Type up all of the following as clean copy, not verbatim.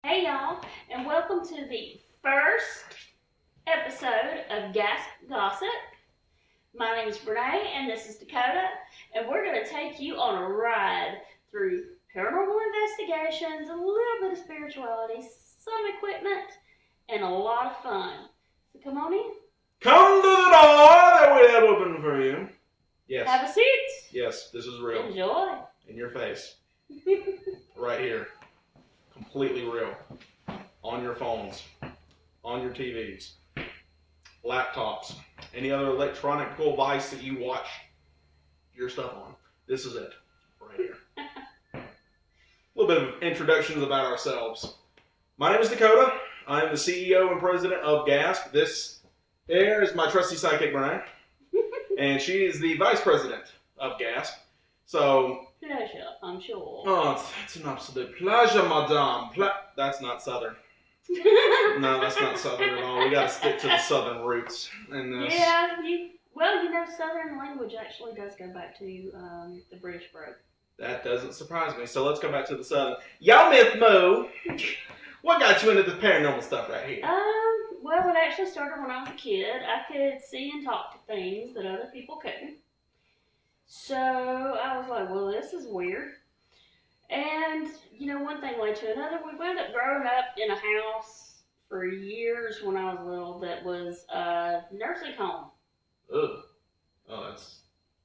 Hey y'all, and welcome to the first episode of GASP Gossip. My name is Brene, and this is Dakota, and we're going to take you on a ride through paranormal investigations, a little bit of spirituality, some equipment, and a lot of fun. So come on in. Come to the door that we have open for you. Yes. Have a seat. Yes, this is real. Enjoy. In your face. Right here. Completely real. On your phones. On your TVs. Laptops. Any other electronic device that you watch your stuff on. This is it. Right here. A little bit of introductions about ourselves. My name is Dakota. I am the CEO and president of GASP. This here is my trusty sidekick, Brian. And she is the vice president of GASP. So... Pleasure, I'm sure. Oh, it's an absolute pleasure, madame. That's not Southern. No, that's not Southern at all. We got to stick to the Southern roots in this. Yeah, Southern language actually does go back to the British brogue. That doesn't surprise me. So let's go back to the Southern. Y'all Myth Moo, what got you into the paranormal stuff right here? Well, it actually started when I was a kid. I could see and talk to things that other people couldn't. So I was like, well, this is weird. And, one thing led to another. We wound up growing up in a house for years when I was little that was a nursing home. Ugh. Oh, that's...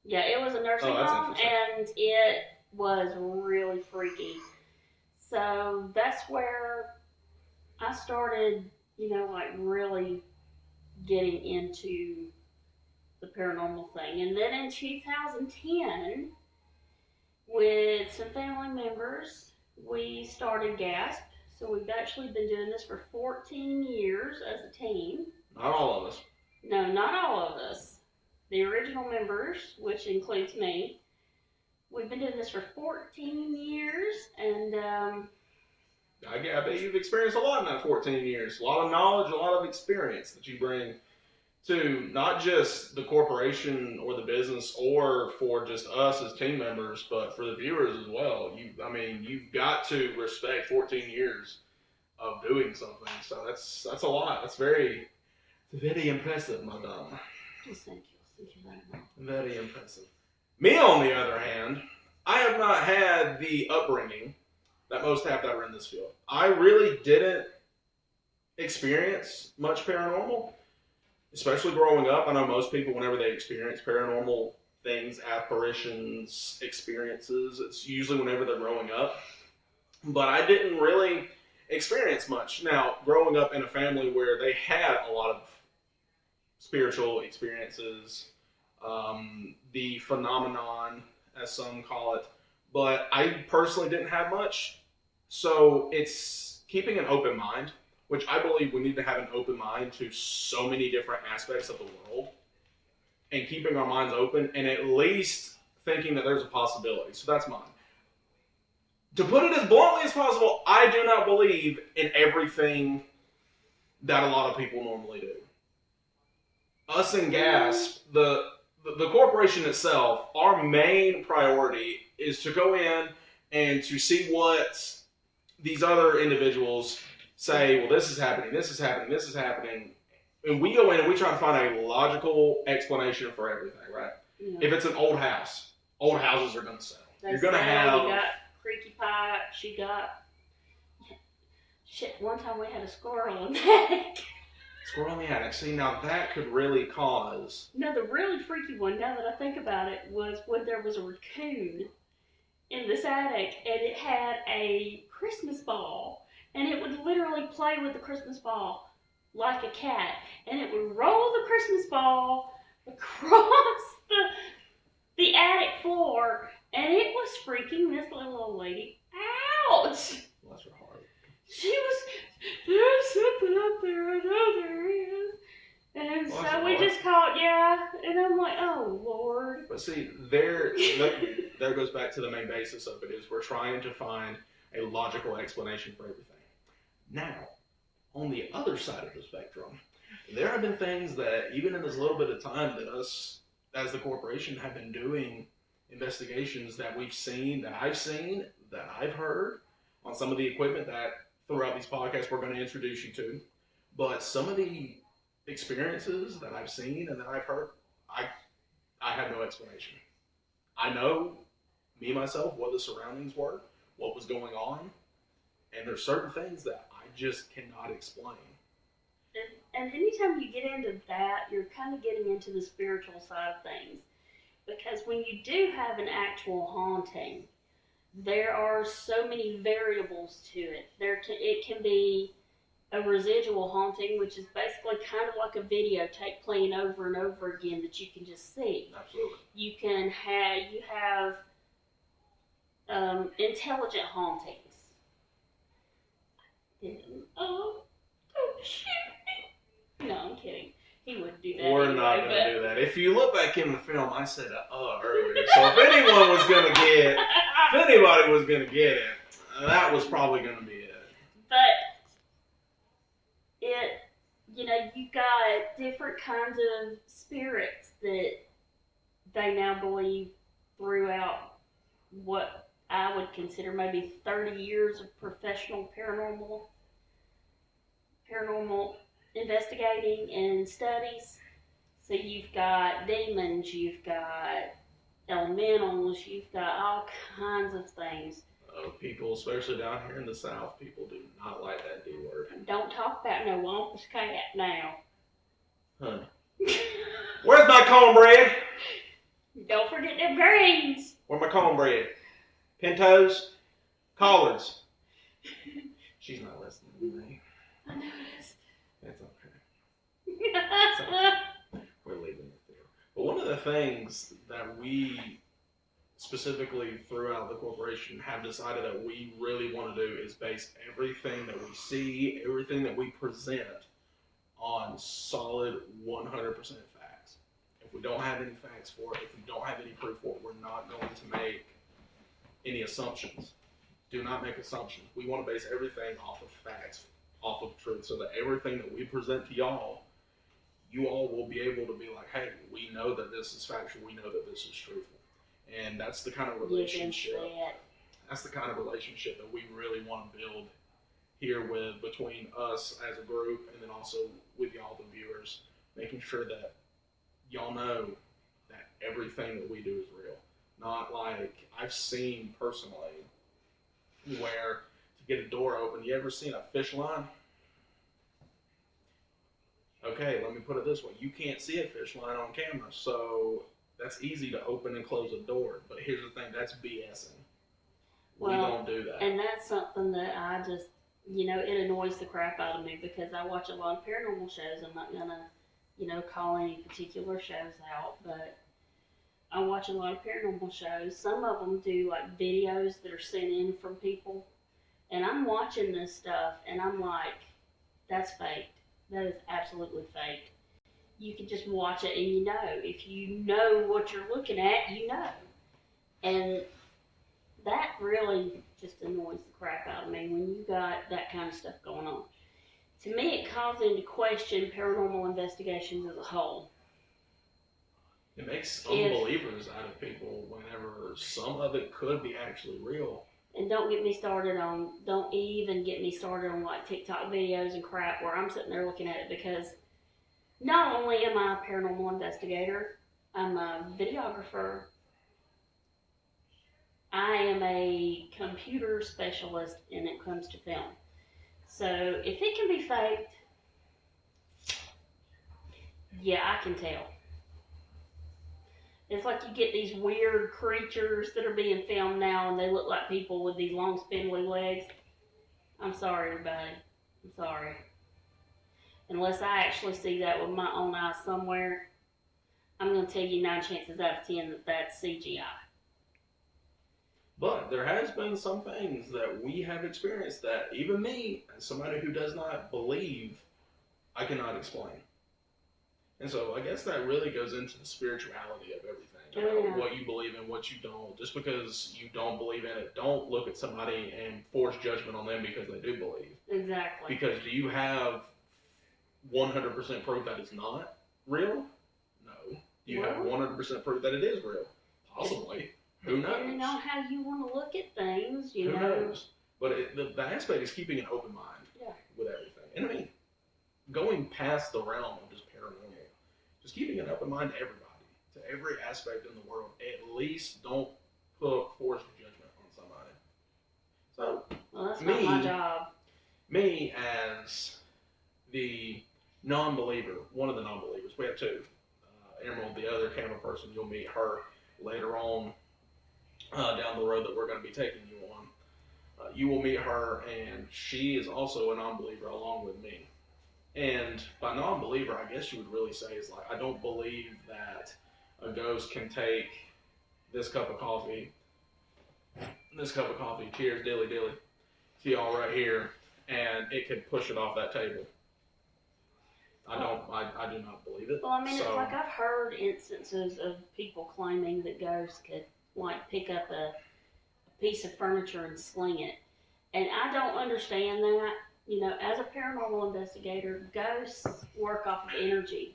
Yeah, it was a nursing home, and it was really freaky. So that's where I started, really getting into the paranormal thing. And then in 2010, with some family members, we started GASP. So we've actually been doing this for 14 years as a team. Not all of us. No, not all of us. The original members, which includes me, we've been doing this for 14 years, and I bet you've experienced a lot in that 14 years. A lot of knowledge, a lot of experience that you bring to not just the corporation or the business or for just us as team members, but for the viewers as well. You've got to respect 14 years of doing something. So that's a lot. That's very impressive, madame. Just thank you. Thank you very much. Very impressive. Me, on the other hand, I have not had the upbringing that most have that are in this field. I really didn't experience much paranormal, especially growing up. I know most people, whenever they experience paranormal things, apparitions, experiences, it's usually whenever they're growing up. But I didn't really experience much. Now, growing up in a family where they had a lot of spiritual experiences, the phenomenon, as some call it, but I personally didn't have much. So it's keeping an open mind, which I believe we need to have an open mind to so many different aspects of the world, and keeping our minds open and at least thinking that there's a possibility. So that's mine. To put it as bluntly as possible, I do not believe in everything that a lot of people normally do. Us in GASP, the corporation itself, our main priority is to go in and to see what these other individuals say, well, this is happening, this is happening, this is happening. And we go in and we try to find a logical explanation for everything, right? Yeah. If it's an old house, old houses are going to sell. You're going to have... You got creaky pipes, you got... Shit, one time we had a squirrel in the attic. Squirrel in the attic. See, now that could really cause... No, the really freaky one, now that I think about it, was when there was a raccoon in this attic, and it had a Christmas ball, and it would literally play with the Christmas ball like a cat, and it would roll the Christmas ball across the attic floor, and it was freaking this little old lady out. Bless her heart. She was, there's something up there, I know there is. And Bless so we just called, and I'm like, oh, Lord. But see, there goes back to the main basis of it, is we're trying to find a logical explanation for everything. Now, on the other side of the spectrum, there have been things that, even in this little bit of time that us, as the corporation, have been doing investigations that we've seen, that I've seen, that I've heard on some of the equipment that throughout these podcasts we're going to introduce you to. But some of the experiences that I've seen and that I've heard, I have no explanation. I know, me, myself, what the surroundings were, what was going on, and there's certain things that I just cannot explain. And anytime you get into that, you're kind of getting into the spiritual side of things. Because when you do have an actual haunting, there are so many variables to it. It can be a residual haunting, which is basically kind of like a videotape playing over and over again that you can just see. Absolutely. You have intelligent hauntings. Oh shit! No, I'm kidding. He wouldn't do that. We're not going to do that. If you look back in the film, I said earlier. So if anybody was going to get it, that was probably going to be it. But you got different kinds of spirits that they now believe throughout what I would consider maybe 30 years of professional paranormal investigating and studies. So you've got demons, you've got elementals, you've got all kinds of things. People, especially down here in the South, people do not like that D word. Don't talk about no Wampus cat now. Honey. Where's my cornbread? Don't forget them greens. Where's my cornbread? Pintos? Collards? She's not listening to me. I noticed. That's okay. It's okay. We're leaving it there. But one of the things that we specifically throughout the corporation have decided that we really want to do is base everything that we see, everything that we present on solid 100% facts. If we don't have any facts for it, if we don't have any proof for it, we're not going to make any assumptions. Do not make assumptions. We want to base everything off of facts, off of truth, so that everything that we present to y'all, you all will be able to be like, hey, we know that this is factual, we know that this is truthful. And that's the kind of relationship. That's the kind of relationship that we really want to build here between us as a group, and then also with y'all, the viewers, making sure that y'all know that everything that we do is real. Not like I've seen personally where to get a door open, you ever seen a fish line? Okay, let me put it this way. You can't see a fish line on camera, so that's easy to open and close a door. But here's the thing, that's BSing. We don't do that. And that's something that I just, it annoys the crap out of me because I watch a lot of paranormal shows. I'm not going to, call any particular shows out, but I watch a lot of paranormal shows. Some of them do like videos that are sent in from people. And I'm watching this stuff and I'm like, that's faked. That is absolutely faked. You can just watch it and you know. If you know what you're looking at, you know. And that really just annoys the crap out of me when you got that kind of stuff going on. To me, it calls into question paranormal investigations as a whole. It makes unbelievers out of people whenever some of it could be actually real. And don't even get me started on like TikTok videos and crap where I'm sitting there looking at it, because not only am I a paranormal investigator, I'm a videographer, I am a computer specialist when it comes to film. So if it can be faked, yeah, I can tell. It's like you get these weird creatures that are being filmed now and they look like people with these long spindly legs. I'm sorry, everybody. I'm sorry. Unless I actually see that with my own eyes somewhere, I'm going to tell you 9 chances out of 10 that that's CGI. But there has been some things that we have experienced that even me, as somebody who does not believe, I cannot explain. And so I guess that really goes into the spirituality of everything. What you believe in, what you don't. Just because you don't believe in it, don't look at somebody and force judgment on them because they do believe. Exactly. Because do you have 100% proof that it's not real? No. Do you have 100% proof that it is real? Possibly. Who knows? Depending on how you want to look at things, Who knows? But the aspect is keeping an open mind with everything. And I mean, going past the realm of just paranormal, just keeping an open mind to everybody, to every aspect in the world. At least don't put forced judgment on somebody. So, well, that's not my job. Me as the non-believer, one of the non-believers, we have two. Emerald, the other camera person, you'll meet her later on down the road that we're going to be taking you on. You will meet her, and she is also a non-believer along with me. And by non-believer, I guess you would really say is like, I don't believe that a ghost can take this cup of coffee, cheers, dilly, to y'all right here, and it could push it off that table. I do not believe it. Well, I mean, it's like I've heard instances of people claiming that ghosts could, like, pick up a piece of furniture and sling it. And I don't understand that. You know, as a paranormal investigator, ghosts work off of energy.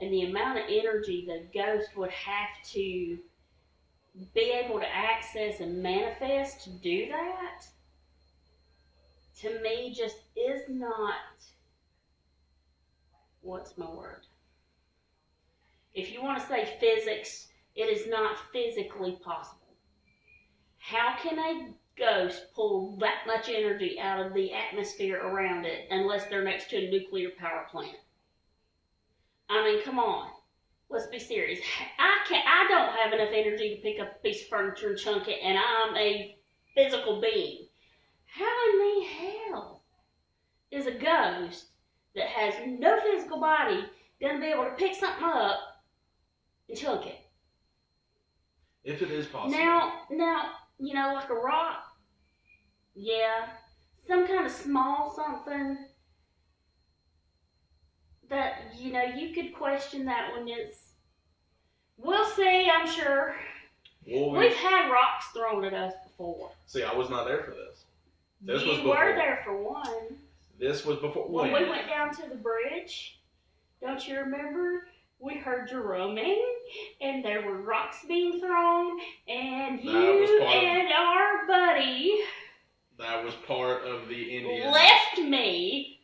And the amount of energy the ghost would have to be able to access and manifest to do that, to me, just is not, what's my word? If you want to say physics, it is not physically possible. How can a ghost pull that much energy out of the atmosphere around it unless they're next to a nuclear power plant? I mean, come on. Let's be serious. I don't have enough energy to pick up a piece of furniture and chunk it, and I'm a physical being. How in the hell is a ghost that has no physical body going to be able to pick something up and chunk it? If it is possible. Now, you know, like a rock, yeah, some kind of small something that, you know, you could question that when it's, we'll see, I'm sure. We've had rocks thrown at us before. See, I was not there for this. You were there for one. This was before. When we went down to the bridge, don't you remember? We heard drumming, and there were rocks being thrown, and you and our buddy. That was part of the Indian. Left me.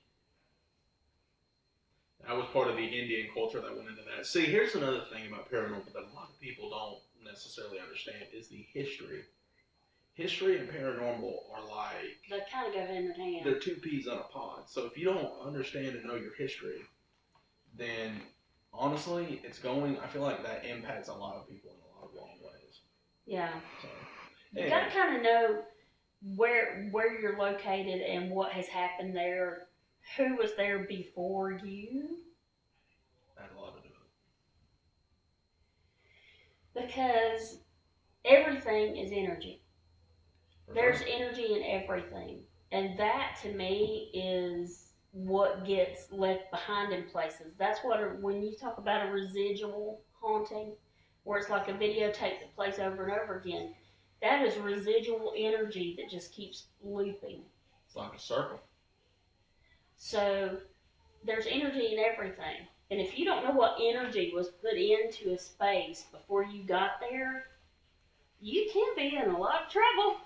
That was part of the Indian culture that went into that. See, here's another thing about paranormal that a lot of people don't necessarily understand is the history. History and paranormal are like... They kind of go hand in hand. They're two peas in a pod. So if you don't understand and know your history, then honestly, I feel like that impacts a lot of people in a lot of wrong ways. Yeah. So, you got to kind of know where you're located and what has happened there. Who was there before you? That had a lot to do with it. Because everything is energy. There's energy in everything. And that, to me, is what gets left behind in places. That's what, when you talk about a residual haunting, where it's like a videotape that plays over and over again, that is residual energy that just keeps looping. It's like a circle. So, there's energy in everything. And if you don't know what energy was put into a space before you got there, you can be in a lot of trouble.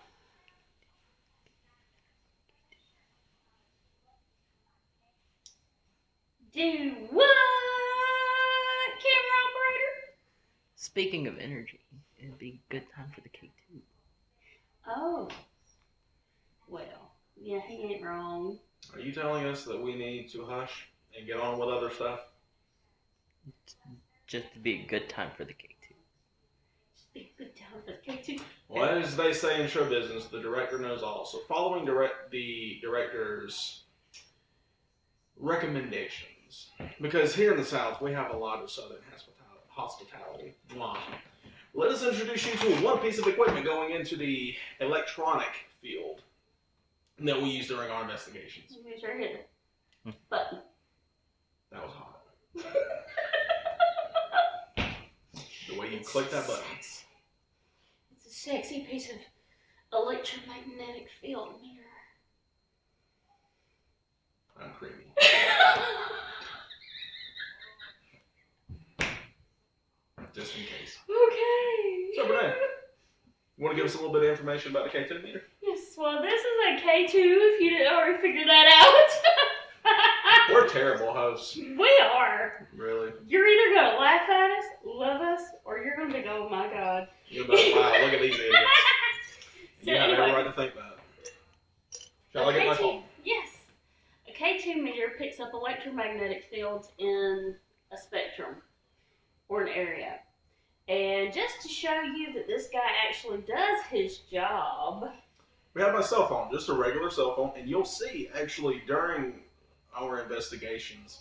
Do what, camera operator? Speaking of energy, it'd be a good time for the K2. Oh. Well, yeah, he ain't wrong. Are you telling us that we need to hush and get on with other stuff? Just to be a good time for the K2. Just be a good time for the K2. Well, as they say in show business, the director knows all. So following the director's recommendations, because here in the South, we have a lot of Southern hospitality. Let us introduce you to one piece of equipment going into the electronic field that we use during our investigations. You sure hit it. Button. That was hot. The way you click that button. It's a sexy piece of electromagnetic field mirror. I'm creamy. Just in case. Okay. So, Renee, you want to give us a little bit of information about the K2 meter? Yes. Well, this is a K2 if you didn't already figure that out. We're terrible hosts. We are. Really? You're either going to laugh at us, love us, or you're going to go, oh my God. You're like, wow, look at these idiots. So You have anyway, every right to think that. Shall I get my phone? Yes. A K2 meter picks up electromagnetic fields in a spectrum or an area. And just to show you that this guy actually does his job. We have my cell phone, just a regular cell phone, and you'll see actually during our investigations,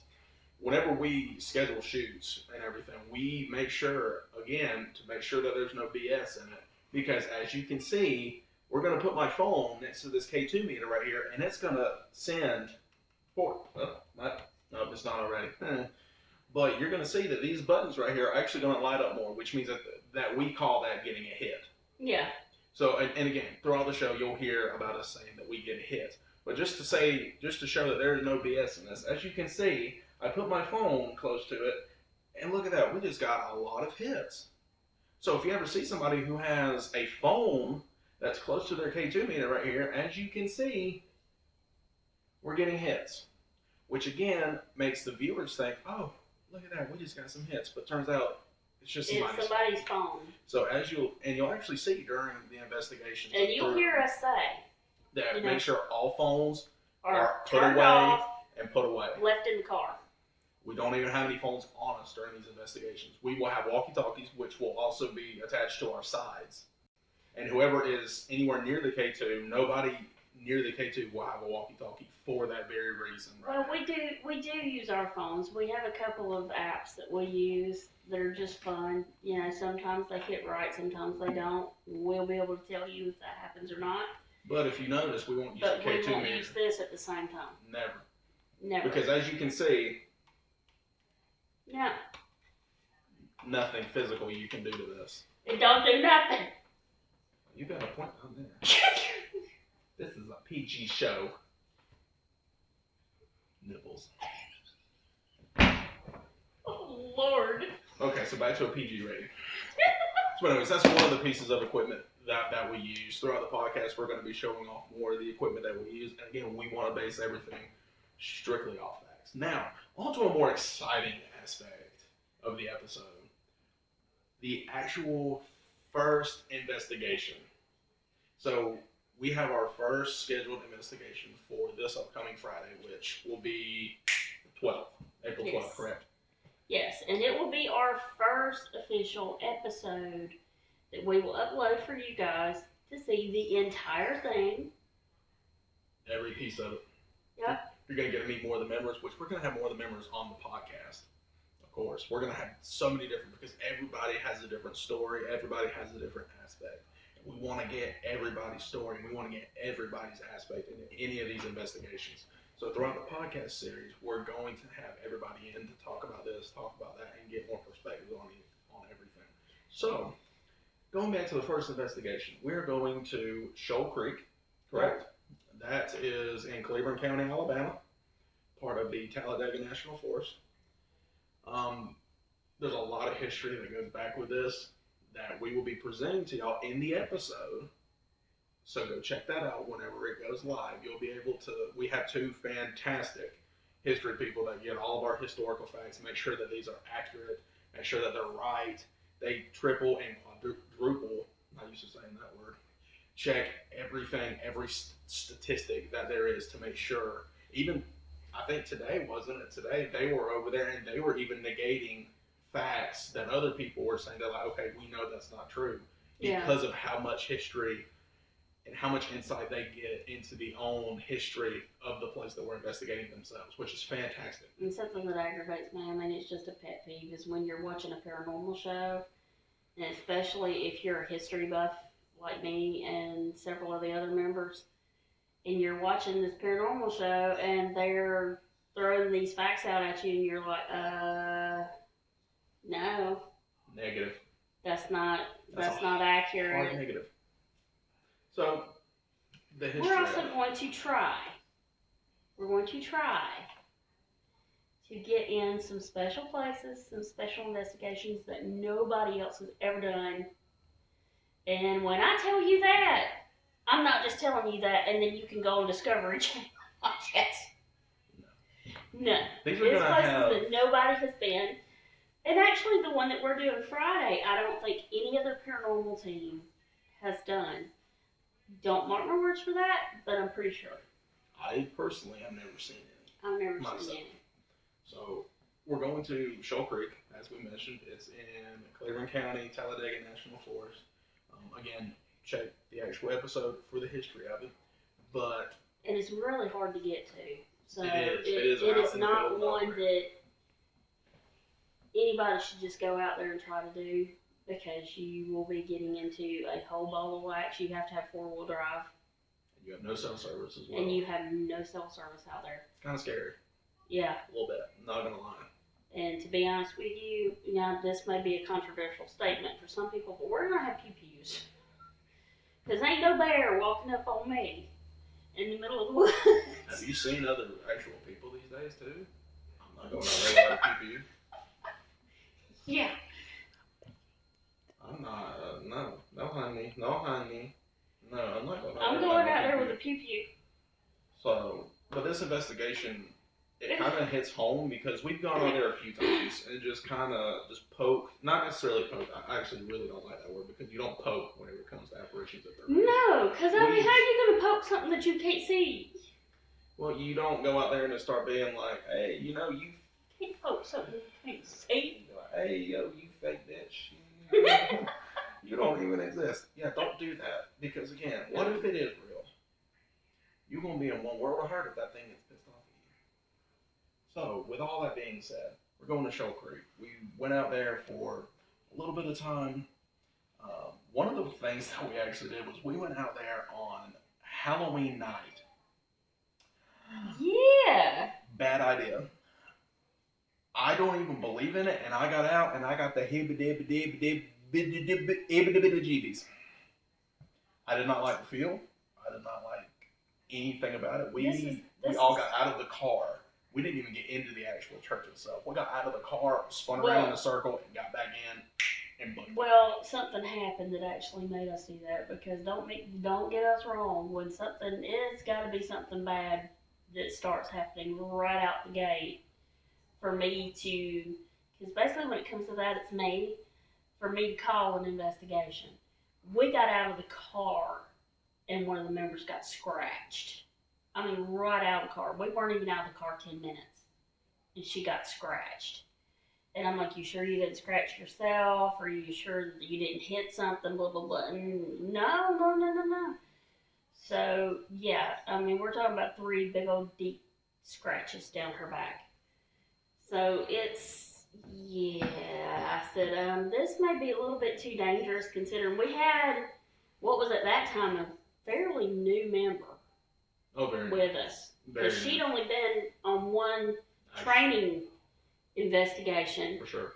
whenever we schedule shoots and everything, we make sure, again, to make sure that there's no BS in it. Because as you can see, we're going to put my phone next to this K2 meter right here, and it's going to send no, it's not already. But you're going to see that these buttons right here are actually going to light up more, which means that we call that getting a hit. Yeah. So, and again, throughout the show, you'll hear about us saying that we get a hit. But just to show that there is no BS in this, as you can see, I put my phone close to it, and look at that, we just got a lot of hits. So if you ever see somebody who has a phone that's close to their K2 meter right here, as you can see, we're getting hits. Which again, makes the viewers think, oh, look at that, we just got some hits. But turns out, it's just somebody's phone. So you'll actually see during the investigation. And you'll hear us say. That make sure all phones are put turned away off, and put away. left in the car. We don't even have any phones on us during these investigations. We will have walkie-talkies, which will also be attached to our sides. And whoever is anywhere near the K2, nobody near the K2 will have a walkie-talkie for that very reason. Right Well, we do use our phones. We have a couple of apps that we use that are just fun. You know, sometimes they hit right, sometimes they don't. We'll be able to tell you if that happens or not. But if you notice, we won't use the K2 meter. But we won't use this at the same time. Never. Because as you can see, nothing physical you can do to this. It don't do nothing. You got a point on there. This is a PG show. Nipples. Oh, Lord. Okay, so back to a PG rating. So anyways, that's one of the pieces of equipment that we use. Throughout the podcast, we're going to be showing off more of the equipment that we use. And again, we want to base everything strictly off facts. Now, on to a more exciting aspect of the episode. The actual first investigation. So, we have our first scheduled investigation for this upcoming Friday, which will be 12th, April 12th, correct? Yes, and it will be our first official episode that we will upload for you guys to see the entire thing. Every piece of it. Yep. You're going to get to meet more of the members, which we're going to have more of the members on the podcast. Of course, we're going to have so many different, because everybody has a different story, everybody has a different aspect. We want to get everybody's story, and we want to get everybody's aspect in any of these investigations. So throughout the podcast series, we're going to have everybody in to talk about this, talk about that, and get more perspective on everything. So, going back to the first investigation, we're going to Shoal Creek, correct? That is in Cleveland County, Alabama, part of the Talladega National Forest. There's a lot of history that goes back with this that we will be presenting to y'all in the episode. So go check that out whenever it goes live. You'll be able to, we have two fantastic history people that get all of our historical facts, make sure that these are accurate, make sure that they're right. They triple and quadruple, I'm not used to saying that word, check everything, every statistic that there is to make sure. Even, I think today, wasn't it? Today, they were over there and they were even negating facts that other people were saying. They're like, okay, we know that's not true because of how much history and how much insight they get into the own history of the place that we're investigating themselves, which is fantastic. And something that aggravates me, I mean, it's just a pet peeve, is when you're watching a paranormal show, and especially if you're a history buff like me and several of the other members, and you're watching this paranormal show and they're throwing these facts out at you, and you're like, no. Negative. That's not accurate. Hard negative. So, the history. We're also going to try. We're going to try to get in some special places, some special investigations that nobody else has ever done. And when I tell you that, I'm not just telling you that, and then you can go on Discovery Channel. No. These are It's gonna places have. that nobody has been. And actually, the one that we're doing Friday, I don't think any other paranormal team has done. Don't mark my words for that, but I'm pretty sure. I personally have never seen any. I've never myself. seen any. So we're going to Shoal Creek, as we mentioned. It's in Cleveland County, Talladega National Forest. Again, check the actual episode for the history of it. And it's really hard to get to. So it is not one that anybody should just go out there and try to do, because you will be getting into a whole ball of wax. You have to have 4-wheel drive. And you have no cell service as well. And you have no cell service out there. It's kind of scary. Yeah. A little bit. I'm not going to lie. And to be honest with you, this may be a controversial statement for some people, but we're going to have pew-pews. Because ain't no bear walking up on me in the middle of the woods. Have you seen other actual people these days, too? I'm not going out there with a pew-pew. Yeah. I'm not, no honey, no, I'm not going. I'm going out there with a pew-pew. So, but this investigation, it kind of hits home because we've gone on there a few times and just kind of poke, not necessarily poke. I actually really don't like that word because you don't poke whenever it comes to apparitions. No, because I mean, how are you going to poke something that you can't see? Well, you don't go out there and just start being like, hey, you can't poke something you can't see. Hey, yo, you fake bitch. You don't even exist. Yeah, don't do that. Because, again, what if it is real? You're going to be in one world of hurt if that thing gets pissed off at you. So, with all that being said, we're going to Shoal Creek. We went out there for a little bit of time. One of the things that we actually did was we went out there on Halloween night. Yeah. Bad idea. I don't even believe in it, and I got out, and I got the jeebies. I did not like the feel. I did not like anything about it. We all got out of the car. We didn't even get into the actual church itself. We got out of the car, spun around in a circle, and got back in, and booked. Well, something happened that actually made us do that, because don't get us wrong. When something is got to be something bad that starts happening right out the gate. For me to, because basically when it comes to that, it's me, for me to call an investigation. We got out of the car and one of the members got scratched. I mean, right out of the car. We weren't even out of the car 10 minutes. And she got scratched. And I'm like, you sure you didn't scratch yourself? Are you sure that you didn't hit something? Blah, blah, blah. And no. So, yeah, I mean, we're talking about 3 big old deep scratches down her back. So yeah, I said, this may be a little bit too dangerous, considering we had, what was at that time, a fairly new member with us. Because she'd only been on one training investigation. For sure.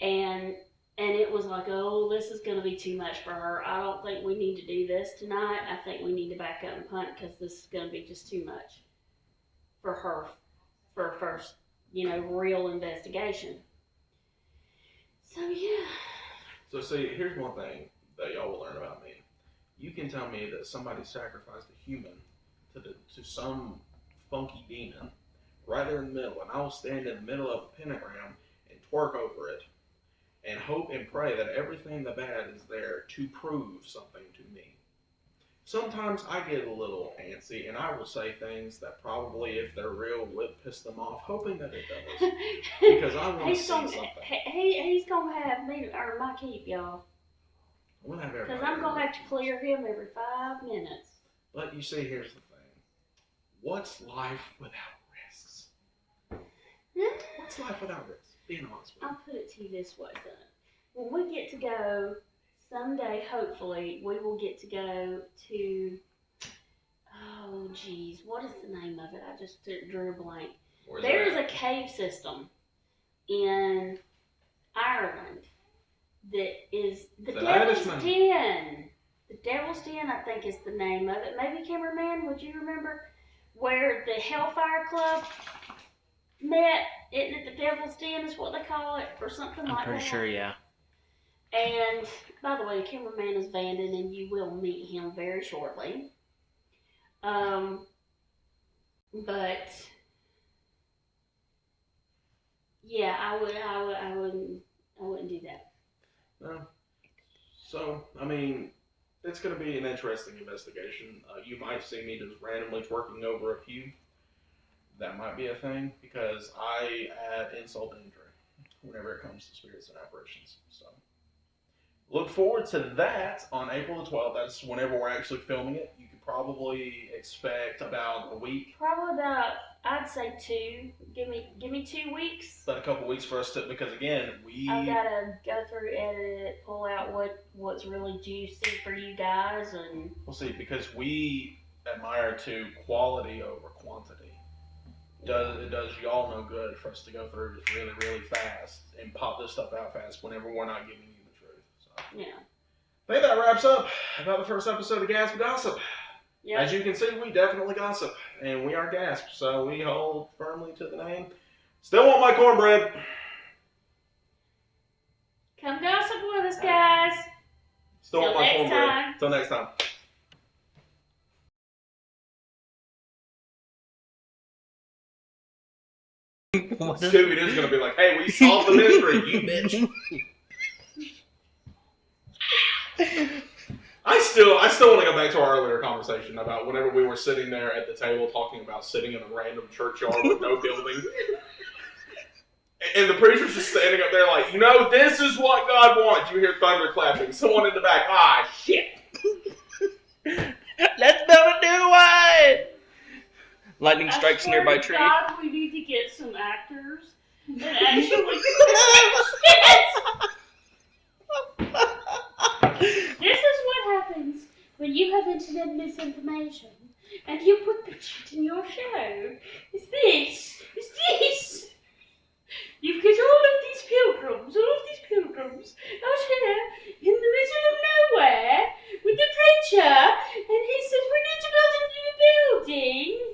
And it was like, oh, this is going to be too much for her. I don't think we need to do this tonight. I think we need to back up and punt, because this is going to be just too much for her for a first, real investigation. So, yeah. So, see, here's one thing that y'all will learn about me. You can tell me that somebody sacrificed a human to some funky demon right there in the middle, and I will stand in the middle of a pentagram and twerk over it and hope and pray that everything the bad is there to prove something to me. Sometimes I get a little antsy, and I will say things that probably, if they're real, would piss them off, hoping that it does. Because I want to see something. He's going to have me earn my keep, y'all. Because I'm going to have to clear him every 5 minutes. But you see, here's the thing. What's life without risks? What's life without risks? Being honest with you. I'll put it to you this way, son. When we get to go, someday, hopefully, we will get to go to, oh, geez, what is the name of it? I just drew a blank. There is a cave system in Ireland that is the Devil's Den. The Devil's Den, I think, is the name of it. Maybe, cameraman, would you remember where the Hellfire Club met? Isn't it the Devil's Den is what they call it, or something like that? I'm pretty sure, yeah. And by the way, the cameraman is Vanden, and you will meet him very shortly. But yeah, I wouldn't do that. No. So, I mean, it's going to be an interesting investigation. You might see me just randomly twerking over a few. That might be a thing, because I add insult to injury whenever it comes to spirits and apparitions. So, look forward to that on April the 12th. That's whenever we're actually filming it. You could probably expect about a week. Probably about, I'd say 2. Give me 2 weeks. About a couple weeks for us to, because again, I've got to go through, edit it, pull out what's really juicy for you guys, and we'll see, because we admire to quality over quantity. It does y'all no good for us to go through just really, really fast and pop this stuff out fast whenever we're not giving you the truth. So, yeah. I think that wraps up about the first episode of GASP Gossip. Yep. As you can see, we definitely gossip, and we are GASP, so we hold firmly to the name. Still want my cornbread. Come gossip with us, guys. Still want my cornbread. Time. Till next time. Scooby-Doo's gonna be like, hey, we solved the mystery, you bitch. I still want to go back to our earlier conversation about whenever we were sitting there at the table talking about sitting in a random churchyard with no building. And the preacher's just standing up there like, this is what God wants. You hear thunder clapping. Someone in the back, shit. Let's build a new one! Lightning strikes nearby tree. God, we need to get some actors that actually This is what happens when you have internet misinformation and you put the shit in your show. It's this. You've got all of these pilgrims out here in the middle of nowhere with the preacher, and he says we need to build a new building.